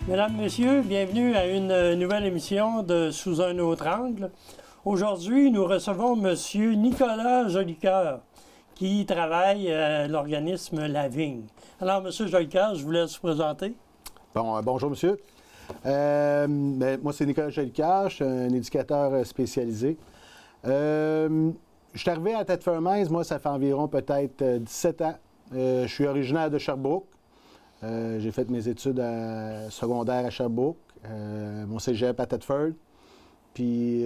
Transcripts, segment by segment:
Mesdames, Messieurs, bienvenue à une nouvelle émission de Sous un autre angle. Aujourd'hui, nous recevons M. Nicolas Jolicoeur, qui travaille à l'organisme La Vigne. Alors, M. Jolicoeur, je vous laisse vous présenter. Bonjour, monsieur. Moi, c'est Nicolas Jolicoeur, je suis un éducateur spécialisé. Je suis arrivé à Tête Fermaise, moi, ça fait environ peut-être 17 ans. Je suis originaire de Sherbrooke. J'ai fait mes études secondaires à Sherbrooke, mon cégep à Thetford. Puis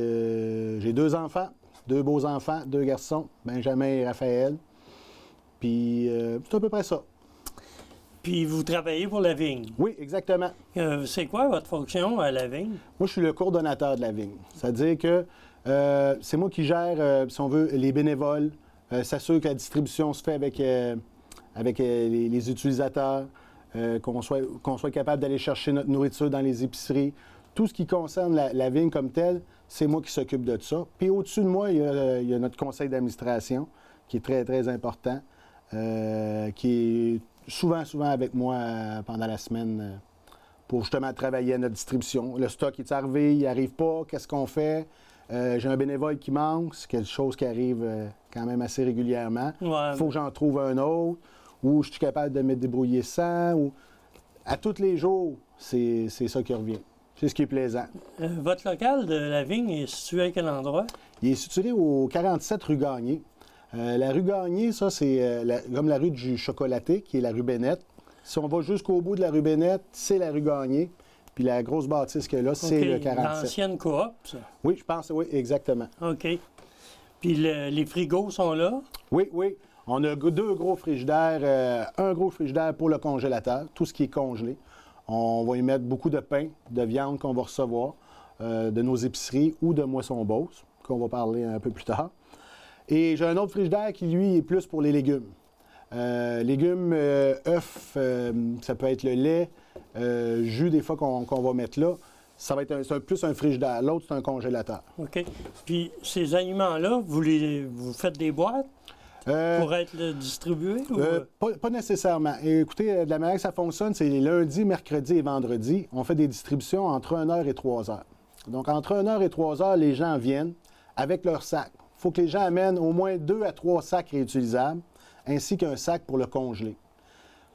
j'ai deux enfants, deux beaux enfants, deux garçons, Benjamin et Raphaël. Puis c'est à peu près ça. Puis vous travaillez pour La Vigne. Oui, exactement. C'est quoi votre fonction à La Vigne? Moi, je suis le coordonnateur de La Vigne. C'est-à-dire que c'est moi qui gère, si on veut, les bénévoles, s'assure que la distribution se fait avec les utilisateurs. Qu'on soit capable d'aller chercher notre nourriture dans les épiceries. Tout ce qui concerne la vigne comme telle, c'est moi qui s'occupe de ça. Puis au-dessus de moi, il y a notre conseil d'administration, qui est très, très important, qui est souvent avec moi pendant la semaine pour justement travailler à notre distribution. Le stock est arrivé, il n'arrive pas, qu'est-ce qu'on fait? J'ai un bénévole qui manque, c'est quelque chose qui arrive quand même assez régulièrement. Il faut que j'en trouve un autre. Ou je suis capable de me débrouiller sans, ou à tous les jours, c'est ça qui revient. C'est ce qui est plaisant. Votre local de La Vigne est situé à quel endroit? Il est situé au 47 rue Gagné. La rue Gagné, ça, c'est comme la rue du Chocolaté, qui est la rue Bennett. Si on va jusqu'au bout de la rue Bennett, c'est la rue Gagné. Puis la grosse bâtisse qu'il y a là, c'est le 47. L'ancienne coop, ça? Oui, je pense, oui, exactement. OK. Puis les frigos sont là? Oui, oui. On a deux gros frigidaires, un gros frigidaire pour le congélateur, tout ce qui est congelé. On va y mettre beaucoup de pain, de viande qu'on va recevoir de nos épiceries ou de Moisson Beauce, qu'on va parler un peu plus tard. Et j'ai un autre frigidaire qui, lui, est plus pour les légumes. Légumes, œufs, ça peut être le lait, jus des fois qu'on va mettre là. Ça va être plus un frigidaire. L'autre, c'est un congélateur. OK. Puis ces aliments-là, vous faites des boîtes? Pour être distribué? Pas nécessairement. Et écoutez, de la manière que ça fonctionne, c'est les lundis, mercredis et vendredis. On fait des distributions entre 1h et 3h. Donc, entre 1h et 3h, les gens viennent avec leur sac. Il faut que les gens amènent au moins 2 à 3 sacs réutilisables, ainsi qu'un sac pour le congeler.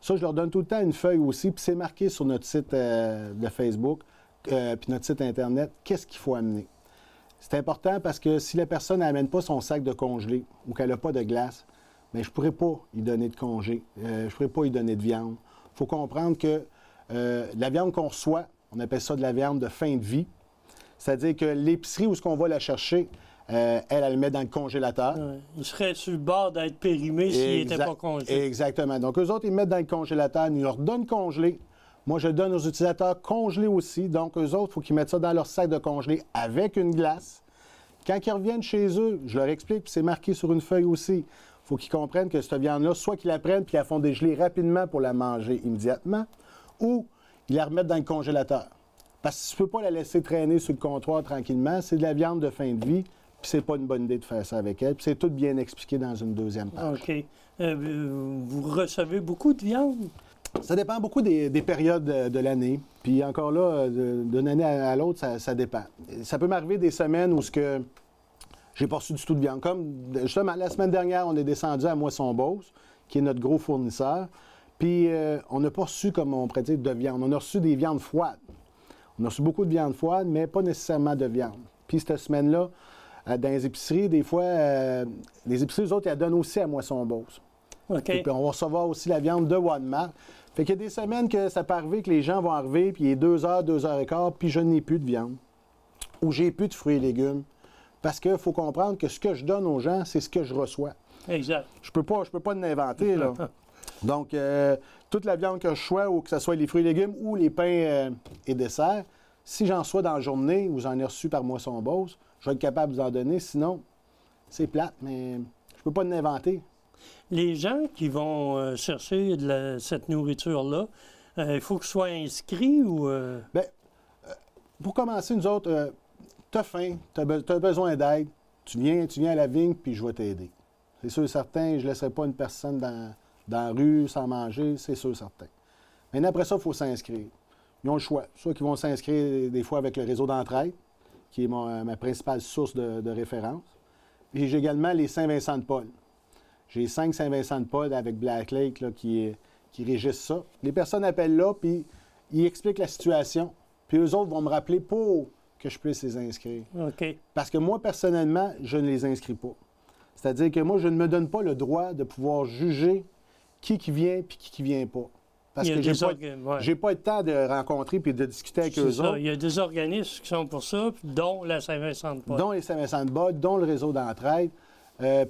Ça, je leur donne tout le temps une feuille aussi, puis c'est marqué sur notre site de Facebook, puis notre site Internet, qu'est-ce qu'il faut amener. C'est important parce que si la personne n'amène pas son sac de congelé ou qu'elle n'a pas de glace, bien, je ne pourrais pas lui donner de congé, je ne pourrais pas lui donner de viande. Il faut comprendre que la viande qu'on reçoit, on appelle ça de la viande de fin de vie. C'est-à-dire que l'épicerie où on va la chercher, elle le met dans le congélateur. Il serait sur le bord d'être périmé s'il n'était pas congelé. Exactement. Donc, eux autres, ils mettent dans le congélateur, ils leur donnent congelé. Moi, je donne aux utilisateurs congelés aussi. Donc, eux autres, il faut qu'ils mettent ça dans leur sac de congelé avec une glace. Quand ils reviennent chez eux, je leur explique, puis c'est marqué sur une feuille aussi. Il faut qu'ils comprennent que cette viande-là, soit qu'ils la prennent puis la font dégeler rapidement pour la manger immédiatement, ou ils la remettent dans le congélateur. Parce que tu ne peux pas la laisser traîner sur le comptoir tranquillement. C'est de la viande de fin de vie, puis c'est pas une bonne idée de faire ça avec elle. Puis c'est tout bien expliqué dans une deuxième page. OK. Vous recevez beaucoup de viande? Ça dépend beaucoup des périodes de l'année. Puis encore là, d'une année à l'autre, ça dépend. Ça peut m'arriver des semaines où j'ai pas reçu du tout de viande. Comme justement, la semaine dernière, on est descendu à Moisson Beauce, qui est notre gros fournisseur. Puis on n'a pas reçu, comme on pourrait dire, de viande. On a reçu des viandes froides. On a reçu beaucoup de viande froide, mais pas nécessairement de viande. Puis cette semaine-là, dans les épiceries, des fois, les épiceries, eux autres, elles donnent aussi à Moisson Beauce. OK. Puis on va recevoir aussi la viande de Walmart. Fait qu'il y a des semaines que ça peut arriver que les gens vont arriver, puis il est 2h, 2h15, puis je n'ai plus de viande. Ou j'ai plus de fruits et légumes. Parce qu'il faut comprendre que ce que je donne aux gens, c'est ce que je reçois. Exact. Je peux pas l'inventer, là. Donc, toute la viande que je reçois, ou que ce soit les fruits et légumes ou les pains et desserts, si j'en reçois dans la journée ou j'en ai reçu par Moisson Beauce, je vais être capable de vous en donner. Sinon, c'est plate, mais je peux pas l'inventer. Les gens qui vont chercher cette nourriture-là, il faut qu'ils soient inscrits ou... Bien, pour commencer, nous autres, tu as faim, tu as besoin d'aide, tu viens à la vigne, puis je vais t'aider. C'est sûr et certain, je ne laisserai pas une personne dans la rue sans manger, c'est sûr et certain. Mais après ça, il faut s'inscrire. ils ont le choix. Soit qu'ils vont s'inscrire des fois avec le réseau d'entraide, qui est ma principale source de référence. Et j'ai également les Saint-Vincent-de-Paul. J'ai 5 Saint-Vincent-de-Paul avec Black Lake là, qui régissent ça. Les personnes appellent là, puis ils expliquent la situation. Puis eux autres vont me rappeler pour que je puisse les inscrire. OK. Parce que moi, personnellement, je ne les inscris pas. C'est-à-dire que moi, je ne me donne pas le droit de pouvoir juger qui vient et qui ne vient pas. Parce que je n'ai pas le temps de rencontrer et de discuter avec eux autres. Il y a des organismes qui sont pour ça, dont la Saint-Vincent-de-Paul. Dont les Saint-Vincent-de-Paul, dont le réseau d'entraide.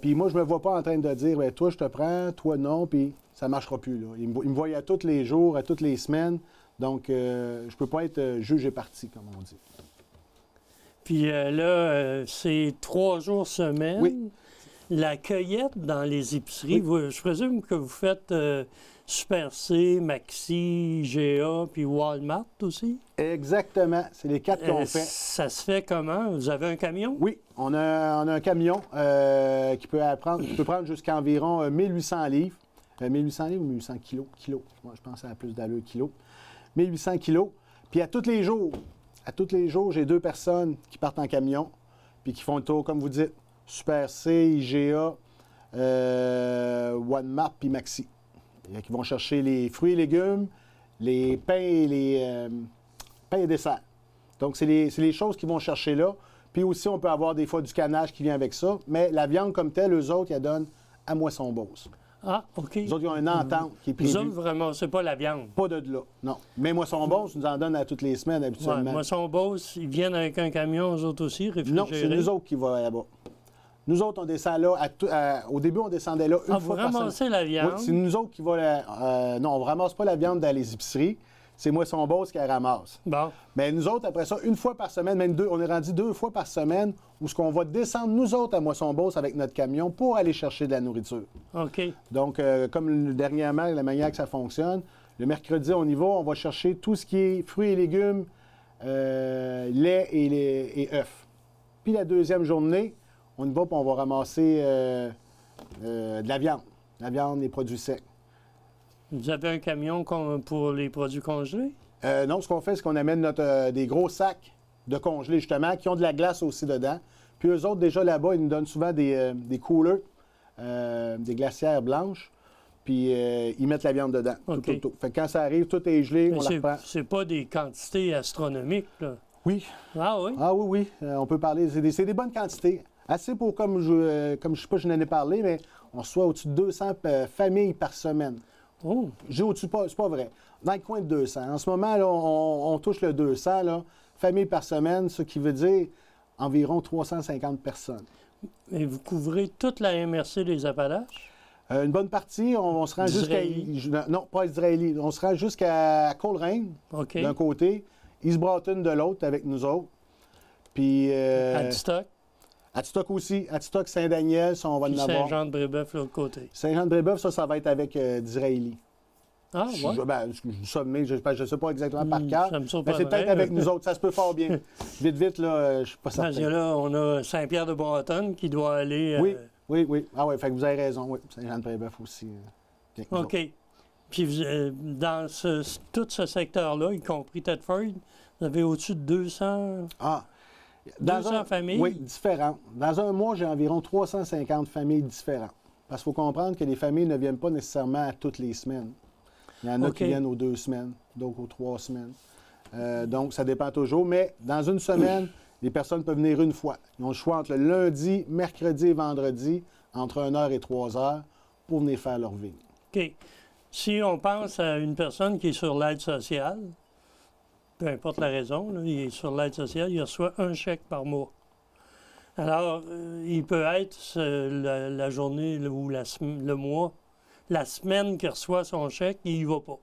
Puis moi, je ne me vois pas en train de dire, bien, toi, je te prends, toi, non, puis ça ne marchera plus. Là. Ils me voient à tous les jours, à toutes les semaines. Donc, je ne peux pas être juge et parti, comme on dit. Puis là, c'est 3 jours semaine. Oui. La cueillette dans les épiceries, Oui. je présume que vous faites Super C, Maxi, IGA, puis Walmart aussi? Exactement. C'est les 4 qu'on fait. Ça se fait comment? Vous avez un camion? Oui, on a un camion qui peut prendre jusqu'à environ 1800 livres. 1800 livres ou 1800 kilos? Kilos. Moi, je pense à plus d'allure kilos. 1800 kilos. Puis à tous les jours, j'ai 2 personnes qui partent en camion puis qui font le tour, comme vous dites, Super C, IGA, Walmart puis Maxi. Qui vont chercher les fruits et légumes, les pains et desserts. Donc, c'est les choses qu'ils vont chercher là. Puis aussi, on peut avoir des fois du canage qui vient avec ça. Mais la viande comme telle, eux autres, ils la donnent à Moisson-Beauce. Ah, OK. Les autres, ils ont une entente qui est prévue. Vous autres, vraiment, c'est pas la viande? Pas de là, non. Mais Moisson-Beauce nous en donne à toutes les semaines, habituellement. Ouais, Moisson-Beauce, ils viennent avec un camion, eux autres aussi, réfrigérés? Non, c'est nous autres qui vont là-bas. Nous autres, on descend là. Au début, on descendait là une fois par semaine. Vous ramassez la viande? Oui, c'est nous autres qui va non, on ne ramasse pas la viande dans les épiceries. C'est Moisson-Beauce qui la ramasse. Bon. Mais nous autres, après ça, une fois par semaine, même 2, on est rendu 2 fois par semaine, où ce qu'on va descendre, nous autres, à Moisson-Beauce avec notre camion pour aller chercher de la nourriture. OK. Donc, comme dernièrement, la manière que ça fonctionne, le mercredi, on y va, on va chercher tout ce qui est fruits et légumes, lait et œufs. Puis la deuxième journée, on y va et on va ramasser de la viande, les produits secs. Vous avez un camion pour les produits congelés? Non, ce qu'on fait, c'est qu'on amène des gros sacs de congelés, justement, qui ont de la glace aussi dedans. Puis eux autres, déjà là-bas, ils nous donnent souvent des coolers, des glacières blanches, puis ils mettent la viande dedans. OK. Tout. Fait que quand ça arrive, tout est gelé, Mais on la reprend. c'est pas des quantités astronomiques, là. Oui. Ah oui? Ah oui. On peut parler. C'est des bonnes quantités. Assez pour, comme je sais pas, je n'en ai parlé, mais on reçoit au-dessus de 200 familles par semaine. Oh. J'ai au-dessus, c'est pas vrai. Dans le coin de 200. En ce moment, là, on touche le 200, là, familles par semaine, ce qui veut dire environ 350 personnes. Et vous couvrez toute la MRC des Appalaches? Une bonne partie, on se rend jusqu'à... Non, pas Israéli. On se rend jusqu'à Coleraine, OK. d'un côté, East Broughton de l'autre, avec nous autres. Puis... Adstock? Adstock aussi. Adstock, Saint-Daniel, ça, on va en avoir. Saint-Jean-de-Brébeuf, l'autre côté. Saint-Jean-de-Brébeuf, ça va être avec d'Israéli. Ah, ouais? Je ne sais pas exactement par cœur, Ça me mais surprendrait. c'est peut-être avec nous autres. Ça se peut fort bien. Vite, là, je ne suis pas Parce que certain. là, on a Saint-Pierre-de-Bretonne qui doit aller... Oui. Ah oui, fait que vous avez raison. Oui, Saint-Jean-de-Brébeuf aussi. OK. Puis dans tout ce secteur-là, y compris Thetford, vous avez au-dessus de 200... Ah! 200 familles? Oui, différentes. Dans un mois, j'ai environ 350 familles différentes. Parce qu'il faut comprendre que les familles ne viennent pas nécessairement à toutes les semaines. Il y en a qui viennent aux 2 semaines, d'autres aux 3 semaines. Donc, ça dépend toujours. Mais dans une semaine, les personnes peuvent venir une fois. Ils ont le choix entre le lundi, mercredi et vendredi, entre 1h et 3h, pour venir faire leur vigne. OK. Si on pense à une personne qui est sur l'aide sociale, peu importe la raison, là, il est sur l'aide sociale, il reçoit un chèque par mois. Alors, il peut être la journée ou le mois, la semaine qu'il reçoit son chèque, il n'y va pas.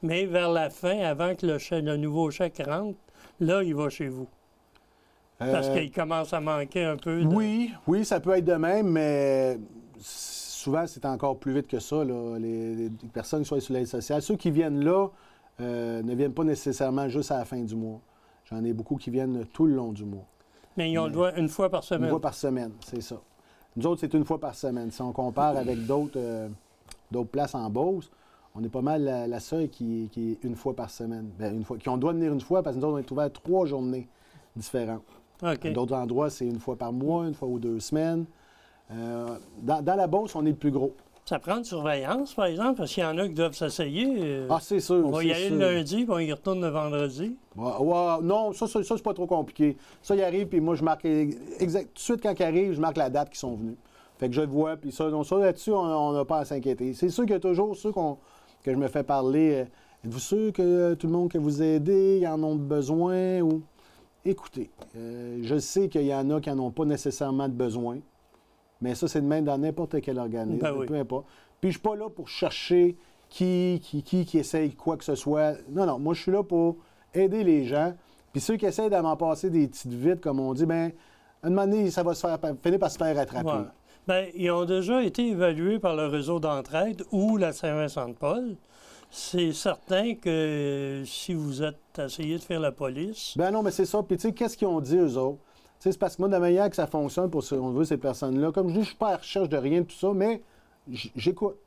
Mais vers la fin, avant que le nouveau chèque rentre, là, il va chez vous. Parce qu'il commence à manquer un peu de... Oui, ça peut être de même, mais souvent, c'est encore plus vite que ça, là. Les personnes qui sont sur l'aide sociale. Ceux qui viennent là ne viennent pas nécessairement juste à la fin du mois. J'en ai beaucoup qui viennent tout le long du mois. Mais ils ont le droit une fois par semaine. Une fois par semaine, c'est ça. Nous autres, c'est une fois par semaine. Si on compare avec d'autres places en Beauce, On est pas mal la seule qui est une fois par semaine. Bien, qu'on doit venir une fois parce que nous autres, on est ouvert 3 journées différentes. OK. D'autres endroits, c'est une fois par mois, une fois ou 2 semaines. Dans la Beauce, on est le plus gros. Ça prend de surveillance, par exemple, parce qu'il y en a qui doivent s'essayer. Ah, c'est sûr. On va y aller le lundi, puis on y retourne le vendredi. Non, ça c'est pas trop compliqué. Ça, il arrive, puis moi, je marque tout de suite quand il arrive, je marque la date qu'ils sont venus. Fait que je le vois, puis ça là-dessus, on n'a pas à s'inquiéter. C'est sûr qu'il y a toujours ceux que je me fais parler. Êtes-vous sûr que tout le monde que vous aidez, ils en ont besoin? Ou... Écoutez, je sais qu'il y en a qui n'en ont pas nécessairement de besoin. Mais ça, c'est de même dans n'importe quel organisme, peu importe. Puis je ne suis pas là pour chercher qui essaye quoi que ce soit. Non, moi, je suis là pour aider les gens. Puis ceux qui essayent de m'en passer des petites vites, comme on dit, bien, à un moment donné, ça va finir par se faire rattraper. Ouais. Bien, ils ont déjà été évalués par le réseau d'entraide ou la Saint-Vincent-de-Paul. C'est certain que si vous êtes essayé de faire la police... Ben non, mais c'est ça. Puis tu sais, qu'est-ce qu'ils ont dit, eux autres? C'est parce que moi, de la manière que ça fonctionne pour si on veut ces personnes-là, comme je dis, je ne suis pas à la recherche de rien de tout ça, mais j'écoute.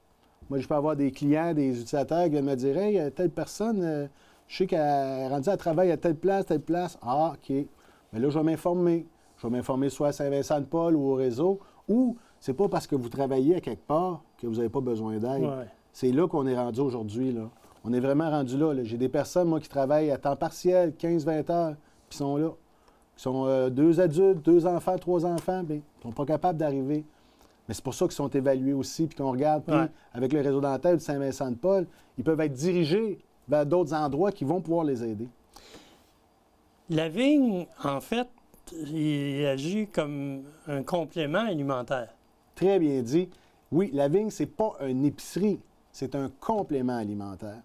Moi, je peux avoir des clients, des utilisateurs qui viennent me dire « Hey, telle personne, je sais qu'elle est rendue à travail à telle place, telle place. » Ah, OK. Mais là, je vais m'informer. Je vais m'informer soit à Saint-Vincent-de-Paul ou au réseau, ou c'est pas parce que vous travaillez à quelque part que vous n'avez pas besoin d'aide. Ouais. C'est là qu'on est rendu aujourd'hui, là. On est vraiment rendu là. J'ai des personnes, moi, qui travaillent à temps partiel, 15-20 heures, puis sont là. Ils sont 2 adultes, 2 enfants, 3 enfants, bien, ils ne sont pas capables d'arriver. Mais c'est pour ça qu'ils sont évalués aussi, puis qu'on regarde, puis avec le réseau dentaire de Saint-Vincent-de-Paul, ils peuvent être dirigés vers d'autres endroits qui vont pouvoir les aider. La vigne, en fait, il agit comme un complément alimentaire. Très bien dit. Oui, la vigne, c'est pas une épicerie, c'est un complément alimentaire.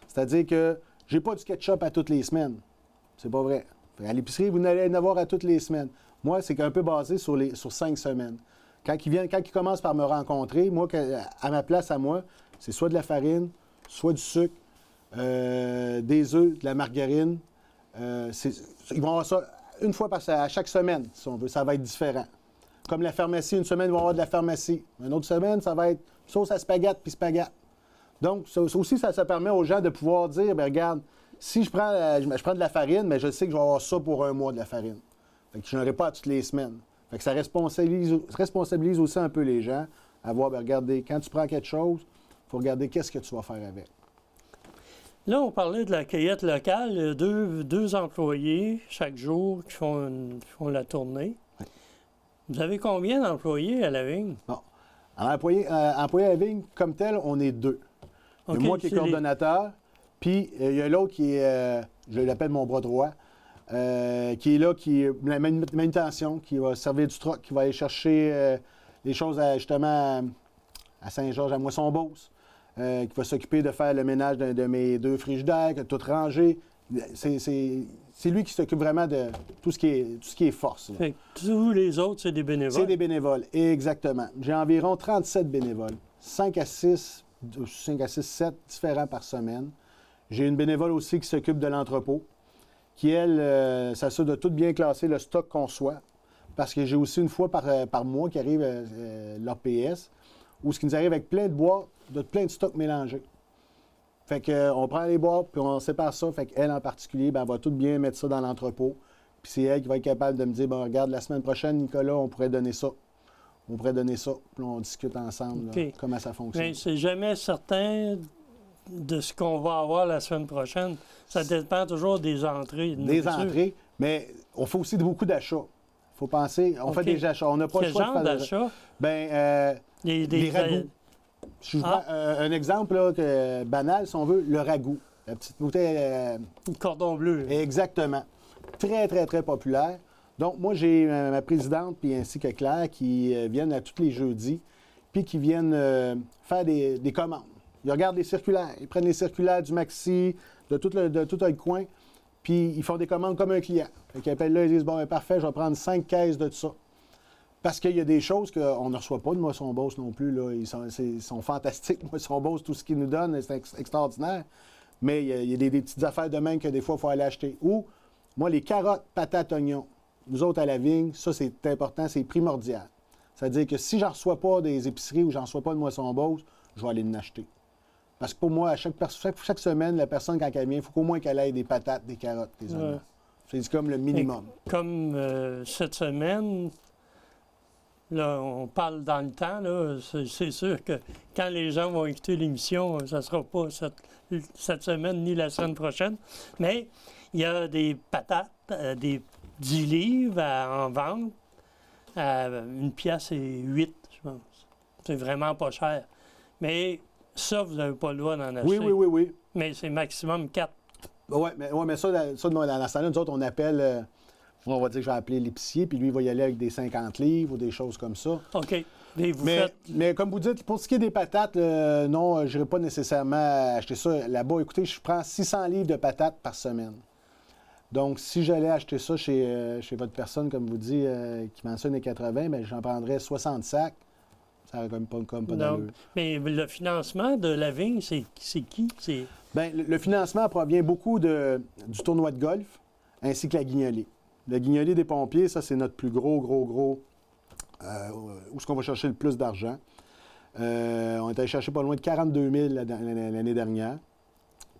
C'est-à-dire que j'ai pas du ketchup à toutes les semaines. C'est pas vrai. À l'épicerie, vous n'allez en avoir à toutes les semaines. Moi, c'est un peu basé sur 5 semaines. Quand ils commencent par me rencontrer, moi, à ma place, à moi, c'est soit de la farine, soit du sucre, des œufs, de la margarine. Ils vont avoir ça une fois à chaque semaine, si on veut. Ça va être différent. Comme la pharmacie, une semaine, ils vont avoir de la pharmacie. Une autre semaine, ça va être sauce à spaghetti puis spaghetti. Donc, ça aussi, ça permet aux gens de pouvoir dire, bien, regarde, si je prends de la farine, mais je sais que je vais avoir ça pour 1 mois de la farine. Fait que je n'en aurai pas à toutes les semaines. Fait que ça responsabilise aussi un peu les gens à voir, bien, regardez, quand tu prends quelque chose, il faut regarder qu'est-ce que tu vas faire avec. Là, on parlait de la cueillette locale. Deux employés chaque jour qui font la tournée. Oui. Vous avez combien d'employés à la vigne? Bon. Alors, employés à la vigne, comme tel, on est 2. Il y a moi qui est coordonnateur, puis il y a l'autre qui est, je l'appelle mon bras droit, qui est là, qui est la manutention, qui va servir du truck, qui va aller chercher les choses justement à Saint-Georges, à Moisson-Beauce, qui va s'occuper de faire le ménage de mes 2 frigidaires, tout ranger. C'est lui qui s'occupe vraiment de tout ce qui est force. Fait que tous les autres, c'est des bénévoles? C'est des bénévoles, exactement. J'ai environ 37 bénévoles, 5 à 6, 7 différents par semaine. J'ai une bénévole aussi qui s'occupe de l'entrepôt, qui, elle, s'assure de tout bien classer le stock qu'on soit. Parce que j'ai aussi une fois par mois qui arrive l'OPS, où ce qui nous arrive avec plein de boîtes, plein de stocks mélangés. Fait qu'on prend les boîtes, puis on sépare ça. Fait qu'elle, en particulier, bien, elle va tout bien mettre ça dans l'entrepôt. Puis c'est elle qui va être capable de me dire, bon, regarde, la semaine prochaine, Nicolas, on pourrait donner ça. On pourrait donner ça. Puis on discute ensemble là, comment ça fonctionne. Mais c'est jamais certain de ce qu'on va avoir la semaine prochaine. Ça dépend toujours des entrées. Des entrées, mais on fait aussi beaucoup d'achats. Il faut penser, on fait des achats. On n'a pas le choix de faire des achats. Bien, des ragoûts. Je vous prends un exemple là, banal, si on veut, le ragoût. La petite bouteille... le cordon bleu. Exactement. Très, très, très populaire. Donc, moi, j'ai ma présidente, puis ainsi que Claire, qui viennent à tous les jeudis, puis qui viennent faire des commandes. Ils regardent les circulaires. Ils prennent les circulaires du Maxi, de tout le coin, puis ils font des commandes comme un client. Ils appellent là, ils disent, bon, ben, parfait, je vais prendre 5 caisses de tout ça. Parce qu'il y a des choses qu'on ne reçoit pas de Moisson-Beauce non plus. Là. Ils sont fantastiques, Moisson-Beauce, tout ce qu'ils nous donnent, c'est extraordinaire. Mais il y a des petites affaires de même que des fois, il faut aller acheter. Ou, moi, les carottes, patates, oignons, nous autres à la vigne, ça, c'est important, c'est primordial. C'est-à-dire que si je n'en reçois pas des épiceries ou j'en reçois pas de Moisson-Beauce, je vais aller en acheter. Parce que pour moi, chaque semaine, la personne, quand elle vient, il faut qu'au moins qu'elle ait des patates, des carottes, des oignons. Ouais. C'est comme le minimum. Comme cette semaine, là, on parle dans le temps, là, c'est sûr que quand les gens vont écouter l'émission, ça ne sera pas cette semaine ni la semaine prochaine. Mais il y a des patates, des 10 livres en vente, à 1 pièce et 8, je pense. C'est vraiment pas cher. Mais ça, vous n'avez pas le droit d'en acheter. Oui. Mais c'est maximum 4. Oui, mais ça, dans la salle, nous autres, on appelle, on va dire que je vais appeler l'épicier, puis lui, il va y aller avec des 50 livres ou des choses comme ça. OK. Et vous faites... mais comme vous dites, pour ce qui est des patates, non, je n'irai pas nécessairement acheter ça là-bas. Écoutez, je prends 600 livres de patates par semaine. Donc, si j'allais acheter ça chez votre personne, comme vous dites, qui mentionne les 80, bien, j'en prendrais 60 sacs. Ça n'aurait comme pas d'allure. Mais le financement de la vigne, c'est qui? Bien, le financement provient beaucoup du tournoi de golf ainsi que la guignolée. Le guignolée des pompiers, ça, c'est notre plus gros, où est-ce qu'on va chercher le plus d'argent. On est allé chercher pas loin de 42 000 l'année dernière.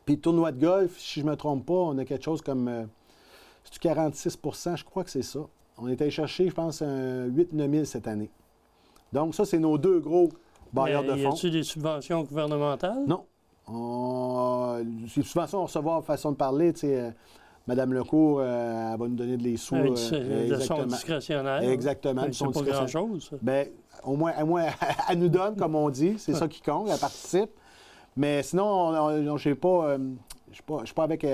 Puis le tournoi de golf, si je ne me trompe pas, on a quelque chose comme 46 % je crois que c'est ça. On est allé chercher, je pense, 8-9 000 cette année. Donc ça, c'est nos deux gros bailleurs de fonds. Y a-t-il des subventions gouvernementales? Non. Les subventions, on recevoir façon de parler, tu sais, Mme Lecourt, elle va nous donner des sous. De son discrétionnaire. Exactement. C'est pas grand-chose. Bien, au moins, elle nous donne, comme on dit. C'est ça qui compte, elle participe. Mais sinon, je ne suis pas avec... je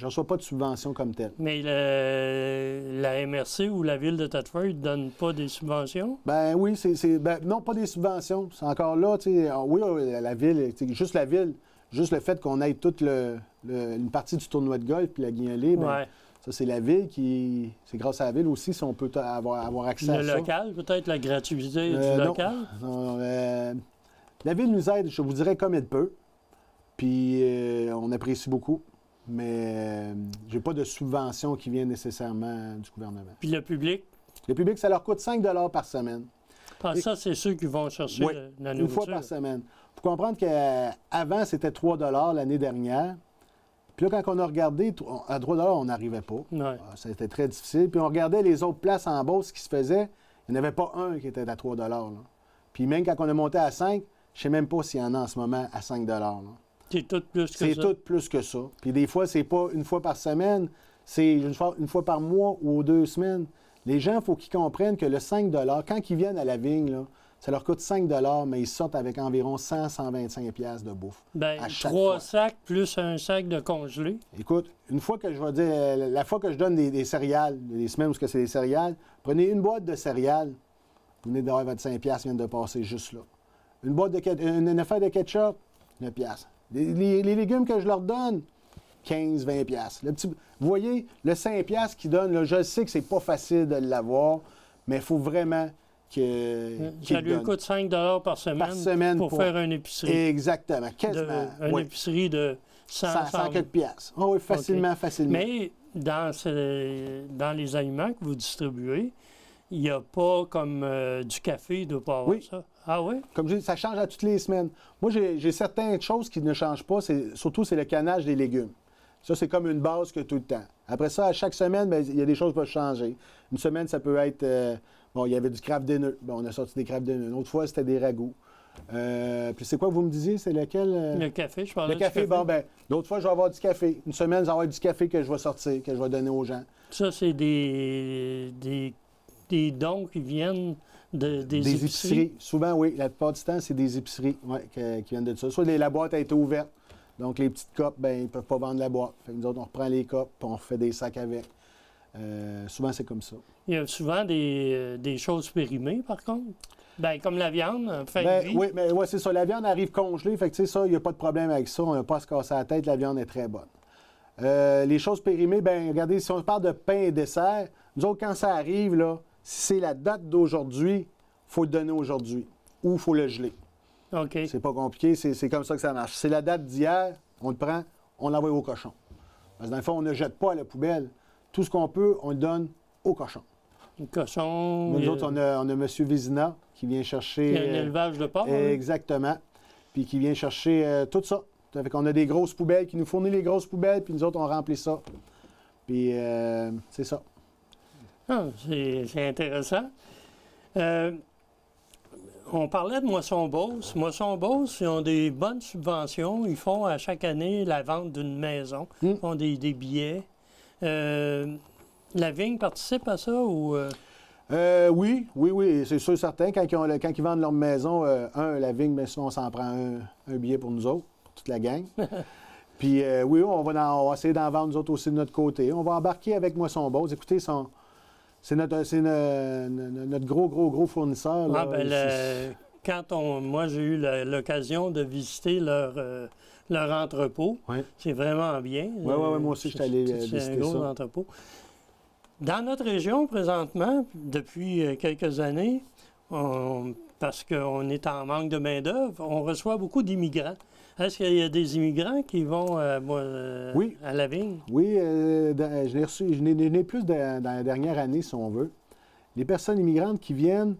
ne reçois pas de subvention comme telle. Mais la MRC ou la Ville de Thetford ne donne pas des subventions? Ben oui, non, pas des subventions. C'est encore là, tu sais, oui, la Ville, juste la Ville, juste le fait qu'on ait toute une partie du tournoi de golf puis la guignolée, bien, ça, c'est la Ville qui... C'est grâce à la Ville aussi si on peut avoir accès à ça. Le local, peut-être, la gratuité du local? Non, la Ville nous aide, je vous dirais, comme elle peut. Puis on apprécie beaucoup, mais j'ai pas de subvention qui vient nécessairement du gouvernement. Puis le public? Le public, ça leur coûte 5 $ par semaine. Ah, ça, c'est ceux qui vont chercher la nourriture. Une fois par semaine. Il faut comprendre qu'avant, c'était 3 $ l'année dernière. Puis là, quand on a regardé, à 3 $ on n'arrivait pas. Ouais. C'était très difficile. Puis on regardait les autres places en Beauce qui se faisaient. Il n'y en avait pas un qui était à 3 $. Là. Puis même quand on a monté à 5, je ne sais même pas s'il y en a en ce moment à 5 $. Là. C'est tout plus que ça. C'est tout plus que ça. Puis des fois, c'est pas une fois par semaine, c'est une fois par mois ou 2 semaines. Les gens, il faut qu'ils comprennent que le 5 $, quand ils viennent à la vigne, là, ça leur coûte 5 $, mais ils sortent avec environ 100-125 piastres de bouffe. Bien, 3 sacs plus un sac de congelé. Écoute, une fois que je vais dire, la fois que je donne des céréales, des semaines où c'est des céréales, prenez une boîte de céréales, vous venez d'avoir votre 5 piastres qui vient de passer juste là. Une affaire de ketchup, 9 piastres. Les légumes que je leur donne, 15-20 piastres. Vous voyez, le 5 piastres qu'ils donnent, là, je sais que c'est pas facile de l'avoir, mais il faut vraiment ça lui coûte 5 $ par semaine pour faire une épicerie. Exactement, quasiment. Une épicerie de 100 quelques piastres. Oh oui, facilement. Mais dans les aliments que vous distribuez, il n'y a pas comme du café, il ne doit pas avoir ça. Ah oui? Comme je dis, ça change à toutes les semaines. Moi, j'ai certaines choses qui ne changent pas. Surtout, c'est le canage des légumes. Ça, c'est comme une base que tout le temps. Après ça, à chaque semaine, bien, il y a des choses qui peuvent changer. Une semaine, ça peut être... il y avait du craft dinner. Bon, on a sorti des craft dinner. Une autre fois, c'était des ragoûts. Puis c'est quoi vous me disiez? C'est lequel? Le café, je parlais du café. Bon, bien, l'autre fois, je vais avoir du café. Une semaine, je vais avoir du café que je vais sortir, que je vais donner aux gens. Ça, c'est des dons qui viennent des épiceries. Souvent, oui. La plupart du temps, c'est des épiceries qui viennent de ça. Soit la boîte a été ouverte. Donc, les petites copes, bien, ils ne peuvent pas vendre la boîte. Fait que nous autres, on reprend les copes et on refait des sacs avec. Souvent, c'est comme ça. Il y a souvent des choses périmées, par contre. Bien, comme la viande, oui, mais c'est ça. La viande arrive congelée. Fait que, ça, il n'y a pas de problème avec ça. On n'a pas à se casser la tête. La viande est très bonne. Les choses périmées, bien, regardez, si on parle de pain et dessert, nous autres, quand ça arrive, là, si c'est la date d'aujourd'hui, il faut le donner aujourd'hui ou il faut le geler. OK. C'est pas compliqué, c'est comme ça que ça marche. C'est la date d'hier, on le prend, on l'envoie au cochon. Parce que dans le fond, on ne jette pas à la poubelle. Tout ce qu'on peut, on le donne au cochon. Le cochon... Nous autres, on a M. Vézina qui vient chercher... Il y a un élevage de porc. Exactement. Puis qui vient chercher tout ça. Fait qu'on a des grosses poubelles qui nous fournissent les grosses poubelles, puis nous autres, on remplit ça. Puis c'est ça. Ah, c'est intéressant. On parlait de Moisson Beauce. Moisson Beauce, ils ont des bonnes subventions. Ils font à chaque année la vente d'une maison. Ils font des billets. La Vigne participe à ça ou... Oui, c'est sûr certain. Quand ils vendent leur maison, la Vigne, mais sinon on s'en prend un billet pour nous autres, pour toute la gang. Puis oui, on va essayer d'en vendre nous autres aussi de notre côté. On va embarquer avec Moisson Beauce. Écoutez, c'est notre gros fournisseur. Là. Moi, j'ai eu l'occasion de visiter leur entrepôt. Oui. C'est vraiment bien. Oui, moi aussi, je suis allé visiter ça. C'est un gros entrepôt. Dans notre région, présentement, depuis quelques années, parce qu'on est en manque de main-d'œuvre, on reçoit beaucoup d'immigrants. Est-ce qu'il y a des immigrants qui vont oui. à la Vigne? Oui, je n'ai plus dans la dernière année, si on veut. Les personnes immigrantes qui viennent,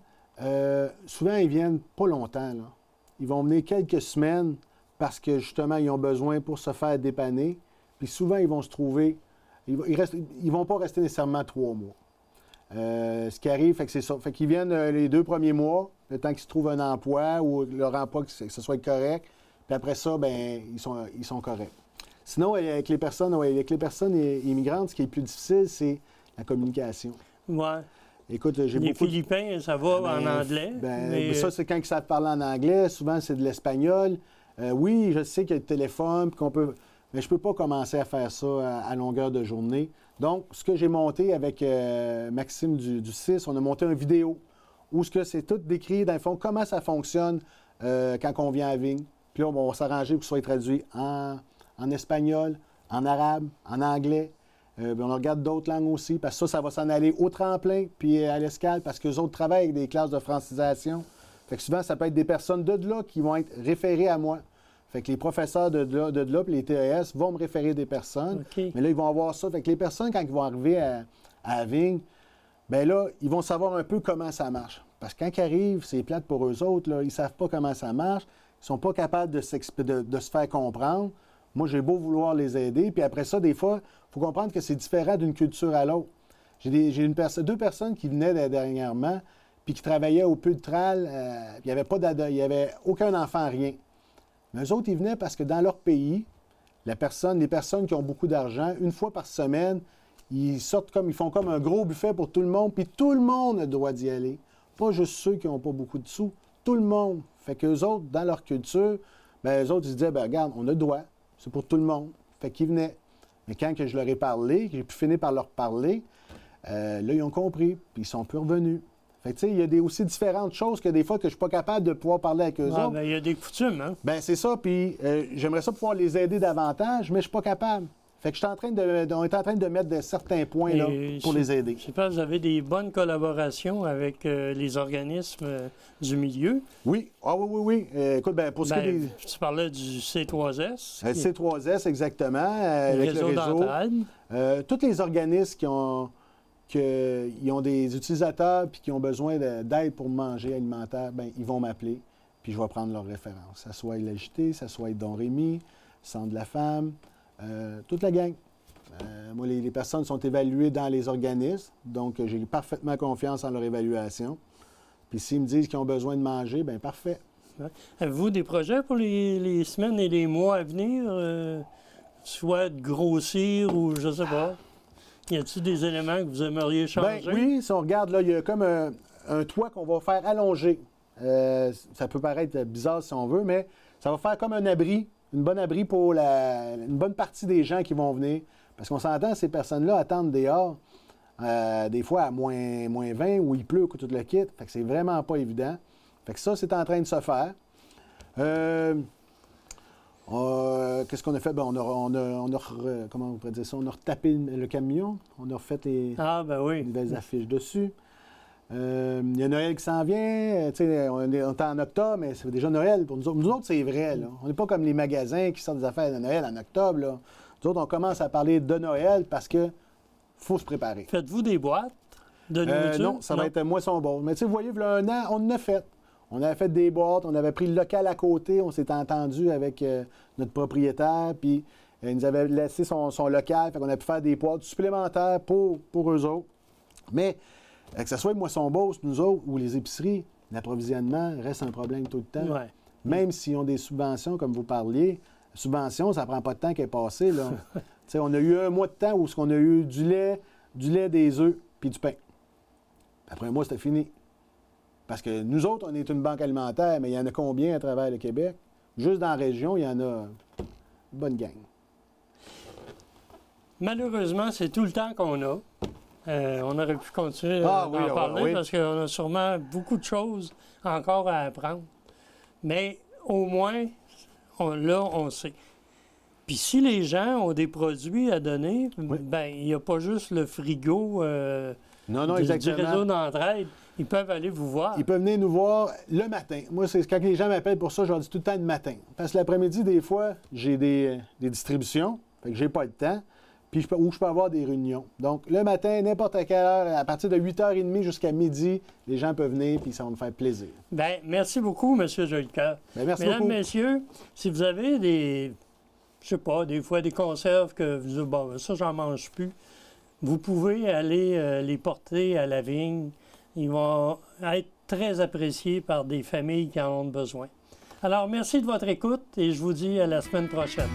souvent, ils viennent pas longtemps. Là. Ils vont venir quelques semaines parce que, justement, ils ont besoin pour se faire dépanner. Puis souvent, ils vont se trouver... Ils ne vont pas rester nécessairement 3 mois. Ce qui arrive, c'est ça. Fait qu'ils viennent les 2 premiers mois, le temps qu'ils se trouvent un emploi ou leur emploi, que ce soit correct. Puis après ça, bien, ils sont corrects. Sinon, avec les personnes immigrantes, ce qui est plus difficile, c'est la communication. Oui. Écoute, j'ai les beaucoup Philippins, ça va en anglais. Mais ça, c'est quand ils savent parler en anglais. Souvent, c'est de l'espagnol. Oui, je sais qu'il y a le téléphone, qu'on peut... Mais je ne peux pas commencer à faire ça à longueur de journée. Donc, ce que j'ai monté avec Maxime du 6, on a monté une vidéo où c'est tout décrit, dans le fond, comment ça fonctionne quand on vient à Vigne. Puis là, on va s'arranger pour que ce soit traduit en espagnol, en arabe, en anglais. On regarde d'autres langues aussi, parce que ça va s'en aller au tremplin puis à l'escale, parce qu'eux autres travaillent avec des classes de francisation. Fait que souvent, ça peut être des personnes de là qui vont être référées à moi. Fait que les professeurs de là, puis les TES vont me référer des personnes. Okay. Mais là, ils vont avoir ça. Fait que les personnes, quand ils vont arriver à Vigne, bien là, ils vont savoir un peu comment ça marche. Parce que quand ils arrivent, c'est plate pour eux autres, là, ils ne savent pas comment ça marche. Ils ne sont pas capables de se faire comprendre. Moi, j'ai beau vouloir les aider. Puis après ça, des fois, il faut comprendre que c'est différent d'une culture à l'autre. J'ai 2 personnes qui venaient dernièrement, puis qui travaillaient au Pultral. Il n'y avait aucun enfant, rien. Mais eux autres, ils venaient parce que dans leur pays, les personnes qui ont beaucoup d'argent, une fois par semaine, ils font comme un gros buffet pour tout le monde, puis tout le monde a le droit d'y aller. Pas juste ceux qui n'ont pas beaucoup de sous, tout le monde. Fait qu'eux autres, dans leur culture, bien, eux autres, ils se disaient, bien, regarde, on a le droit, c'est pour tout le monde. Fait qu'ils venaient. Mais quand que je leur ai parlé, que j'ai pu finir par leur parler, là, ils ont compris, puis ils sont plus revenus. Fait que, tu sais, il y a aussi différentes choses que des fois que je ne suis pas capable de pouvoir parler avec eux autres. Bien, il y a des coutumes, hein? Bien, c'est ça, puis j'aimerais ça pouvoir les aider davantage, mais je ne suis pas capable. Fait que on est en train de mettre certains points là, pour les aider. Je sais pas, vous avez des bonnes collaborations avec les organismes du milieu? Oui. Ah oui. Écoute, bien, pour ce qui est des... Tu parlais du C3S. C3S, exactement, avec le réseau. Tous les organismes qui ont des utilisateurs puis qui ont besoin d'aide pour manger alimentaire, bien, ils vont m'appeler, puis je vais prendre leurs références. Ça soit l'AJT, ça soit Don Rémy, Centre de la femme, toute la gang. Moi, les personnes sont évaluées dans les organismes, donc j'ai parfaitement confiance en leur évaluation. Puis s'ils me disent qu'ils ont besoin de manger, bien parfait. Ouais. Avez-vous des projets pour les semaines et les mois à venir? Soit de grossir ou je ne sais pas. Y a-t-il des éléments que vous aimeriez changer? Bien, oui, si on regarde, là, il y a comme un toit qu'on va faire allonger. Ça peut paraître bizarre si on veut, mais ça va faire comme un abri, une bonne abri pour une bonne partie des gens qui vont venir. Parce qu'on s'entend, ces personnes-là attendent dehors, des fois à moins 20, où il pleut, tout le kit. Fait que c'est vraiment pas évident. Fait que ça, c'est en train de se faire. Qu'est-ce qu'on a fait? Ben, comment on pourrait dire ça? On a retapé le camion, on a refait les nouvelles affiches dessus. Il y a Noël qui s'en vient. On est en octobre, mais c'est déjà Noël pour nous autres. Nous autres, c'est vrai. Là. On n'est pas comme les magasins qui sortent des affaires de Noël en octobre. Là. Nous autres, on commence à parler de Noël parce qu'il faut se préparer. Faites-vous des boîtes de nourriture? Non, ça va être Moisson Beauce. Mais vous voyez, il y a 1 an, on en a fait. On avait fait des boîtes, on avait pris le local à côté, on s'était entendu avec notre propriétaire, puis il nous avait laissé son local, fait qu'on a pu faire des boîtes supplémentaires pour eux autres. Mais que ce soit le Moisson Beauce, nous autres, ou les épiceries, l'approvisionnement reste un problème tout le temps. Ouais. Même s'ils ont des subventions, comme vous parliez, subvention, ça prend pas de temps qu'elle est passée, là. On a eu un mois de temps où on a eu du lait, des œufs, puis du pain. Après un mois, c'était fini. Parce que nous autres, on est une banque alimentaire, mais il y en a combien à travers le Québec? Juste dans la région, il y en a une bonne gang. Malheureusement, c'est tout le temps qu'on a. On aurait pu continuer d'en parler parce qu'on a sûrement beaucoup de choses encore à apprendre. Mais au moins, on sait. Puis si les gens ont des produits à donner, ben il n'y a pas juste le frigo du réseau d'entraide. Ils peuvent aller vous voir. Ils peuvent venir nous voir le matin. Moi, c'est quand les gens m'appellent pour ça, je leur dis tout le temps le matin. Parce que l'après-midi, des fois, j'ai des distributions, fait que j'ai pas le temps, puis je peux avoir des réunions. Donc, le matin, n'importe quelle heure, à partir de 8h30 jusqu'à midi, les gens peuvent venir, puis ça va me faire plaisir. Bien, merci beaucoup, M. Jolicoeur. Merci Mesdames, beaucoup. messieurs, si vous avez des fois des conserves que vous dites, bon, ça, j'en mange plus, vous pouvez aller les porter à la vigne. Ils vont être très appréciés par des familles qui en ont besoin. Alors, merci de votre écoute et je vous dis à la semaine prochaine.